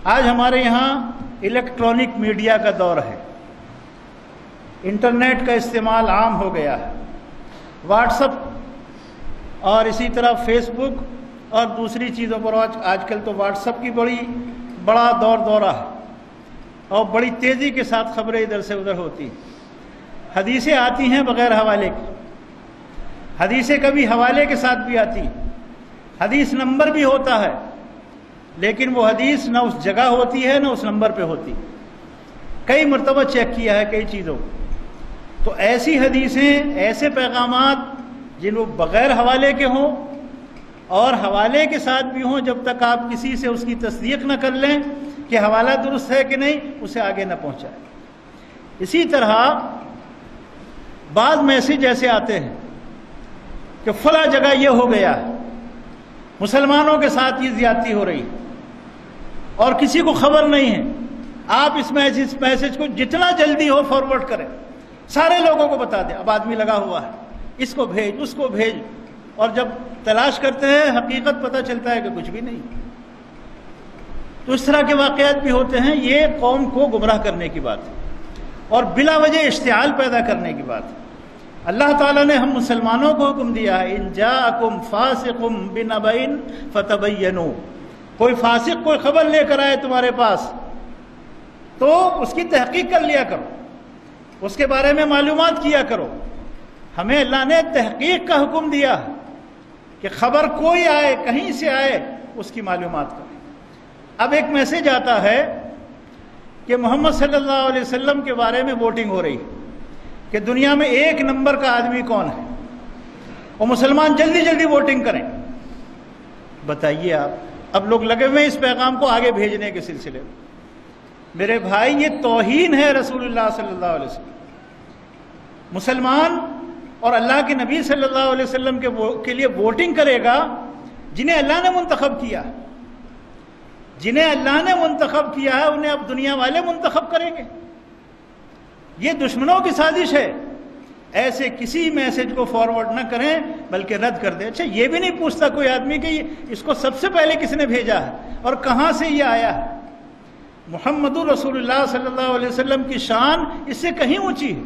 آج ہمارے یہاں الیکٹرانک میڈیا کا دور ہے، انٹرنیٹ کا استعمال عام ہو گیا ہے، واٹس اپ اور اسی طرح فیس بک اور دوسری چیزوں پر آج کل تو واٹس اپ کی بڑا دورہ ہے اور بڑی تیزی کے ساتھ خبریں ادھر سے ادھر ہوتی ہیں۔ حدیثیں آتی ہیں بغیر حوالے کے، حدیثیں کبھی حوالے کے ساتھ بھی آتی ہیں، حدیث نمبر بھی ہوتا ہے، لیکن وہ حدیث نہ اس جگہ ہوتی ہے نہ اس نمبر پہ ہوتی۔ کئی مرتبہ چیک کیا ہے کئی چیزوں کو، تو ایسی حدیثیں، ایسے پیغامات جن وہ بغیر حوالے کے ہوں اور حوالے کے ساتھ بھی ہوں، جب تک آپ کسی سے اس کی تصدیق نہ کر لیں کہ حوالہ درست ہے کہ نہیں، اسے آگے نہ پہنچائیں۔ اسی طرح بعض میسج ایسے آتے ہیں کہ فلاں جگہ یہ ہو گیا ہے، مسلمانوں کے ساتھ یہ زیادتی ہو رہی ہے اور کسی کو خبر نہیں ہے۔ آپ اس میسج کو جتنا جلدی ہو فارورڈ کریں، سارے لوگوں کو بتا دیں۔ اب آدمی لگا ہوا ہے، اس کو بھیج، اس کو بھیج، اور جب تلاش کرتے ہیں حقیقت پتہ چلتا ہے کہ کچھ بھی نہیں۔ تو اس طرح کے واقعات بھی ہوتے ہیں۔ یہ قوم کو گمراہ کرنے کی بات ہے اور بلا وجہ اشتعال پیدا کرنے کی بات ہے۔ اللہ تعالیٰ نے ہم مسلمانوں کو حکم دیا ہے، ان جاءکم فاسق بنبأ فتبینوا، کوئی فاسق کوئی خبر لے کر آئے تمہارے پاس تو اس کی تحقیق کر لیا کرو، اس کے بارے میں معلومات کیا کرو۔ ہمیں اللہ نے تحقیق کا حکم دیا ہے کہ خبر کوئی آئے، کہیں سے آئے، اس کی معلومات کرو۔ اب ایک میسج آتا ہے کہ محمد صلی اللہ علیہ وسلم کے بارے میں ووٹنگ ہو رہی ہے کہ دنیا میں 1 نمبر کا آدمی کون ہے، اور مسلمان جلدی جلدی ووٹنگ کریں۔ بتائیے آپ، اب لوگ لگے ہوئے اس پیغام کو آگے بھیجنے کے سلسلے میں۔ میرے بھائی، یہ توہین ہے رسول اللہ صلی اللہ علیہ وسلم۔ مسلمان اور اللہ کے نبی صلی اللہ علیہ وسلم کے لیے ووٹنگ کرے گا جنہیں اللہ نے منتخب کیا، جنہیں اللہ نے منتخب کیا ہے، انہیں اب دنیا والے منتخب کریں گے۔ یہ دشمنوں کی سازش ہے۔ ایسے کسی میسج کو فارورڈ نہ کریں بلکہ رد کر دیں۔ اچھا، یہ بھی نہیں پوچھتا کوئی آدمی کہ اس کو سب سے پہلے کس نے بھیجا ہے اور کہاں سے یہ آیا ہے۔ محمد رسول اللہ صلی اللہ علیہ وسلم کی شان اس سے کہیں اونچی ہے۔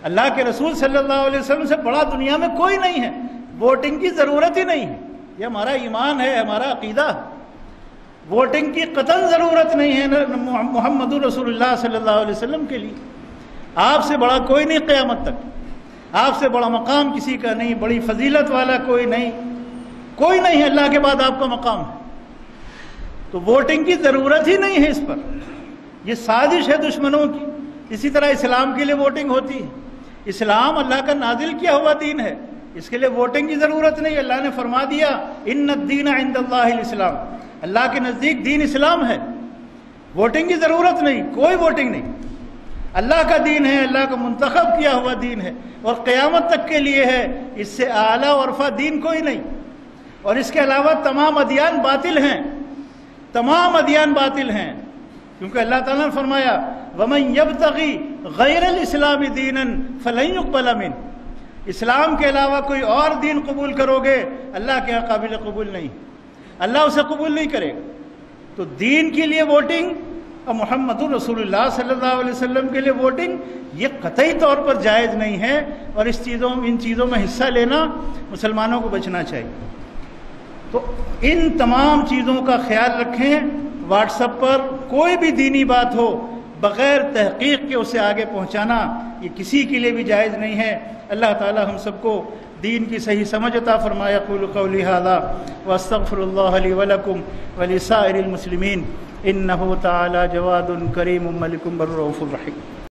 اللہ کے رسول صلی اللہ علیہ وسلم سے بڑا دنیا میں کوئی نہیں ہے۔ ووٹنگ کی ضرورت ہی نہیں ہے، یہ ہمارا ایمان ہے، ہمارا عقیدہ ہے۔ ووٹنگ کی قطعاً ضرورت نہیں ہے محمد رسول اللہ صلی اللہ علیہ وسلم کے لیے۔ آپ سے بڑا کوئی نہیں قیامت تک، آپ سے بڑا مقام کسی کا نہیں، بڑی فضیلت والا کوئی نہیں ہے، اللہ کے بعد آپ کا مقام ہے۔ تو ووٹنگ کی ضرورت ہی نہیں ہے اس پر، یہ سازش ہے دشمنوں کی۔ اسی طرح اسلام کے لیے ووٹنگ ہوتی ہے۔ اسلام اللہ کا نازل کیا ہوا دین ہے، اس کے لیے ووٹنگ کی ضرورت نہیں۔ اللہ نے فرما دیا، ان الدین عند اللہ الاسلام، اللہ کے نزدیک دین اسلام ہے۔ ووٹنگ کی ضرورت نہیں، کوئی ووٹنگ نہیں۔ اللہ کا دین ہے، اللہ کا منتخب کیا ہوا دین ہے اور قیامت تک کے لیے ہے۔ اس سے اعلیٰ اور ارفع دین کوئی نہیں، اور اس کے علاوہ تمام ادیان باطل ہیں، تمام ادیان باطل ہیں، کیونکہ اللہ تعالیٰ نے فرمایا وَمَن يَبْتَغِي غَيْرَ الْإِسْلَامِ دِينًا فَلَن يُقْبَلَ مِنْهُ، اسلام کے علاوہ کوئی اور دین قبول کرو گے اللہ کے قابل قبول نہیں، اللہ اسے قبول نہیں کرے گا۔ تو دین کے لیے ووٹنگ اور محمد رسول اللہ صلی اللہ علیہ وسلم کے لیے ووٹنگ یہ قطعی طور پر جائز نہیں ہے، اور ان چیزوں میں حصہ لینا مسلمانوں کو بچنا چاہیے۔ تو ان تمام چیزوں کا خیال رکھیں۔ واٹس ایپ پر کوئی بھی دینی بات ہو بغیر تحقیق کے اسے آگے پہنچانا یہ کسی کے لیے بھی جائز نہیں ہے۔ اللہ تعالی ہم سب کو دین کی صحیح سمجھ عطا فرمائے۔ اقول قولی ھذا واستغفر اللہ لی ولکم ولسائر المسلمین انہ تعالی جواد کریم ملک بر رؤوف الرحیم۔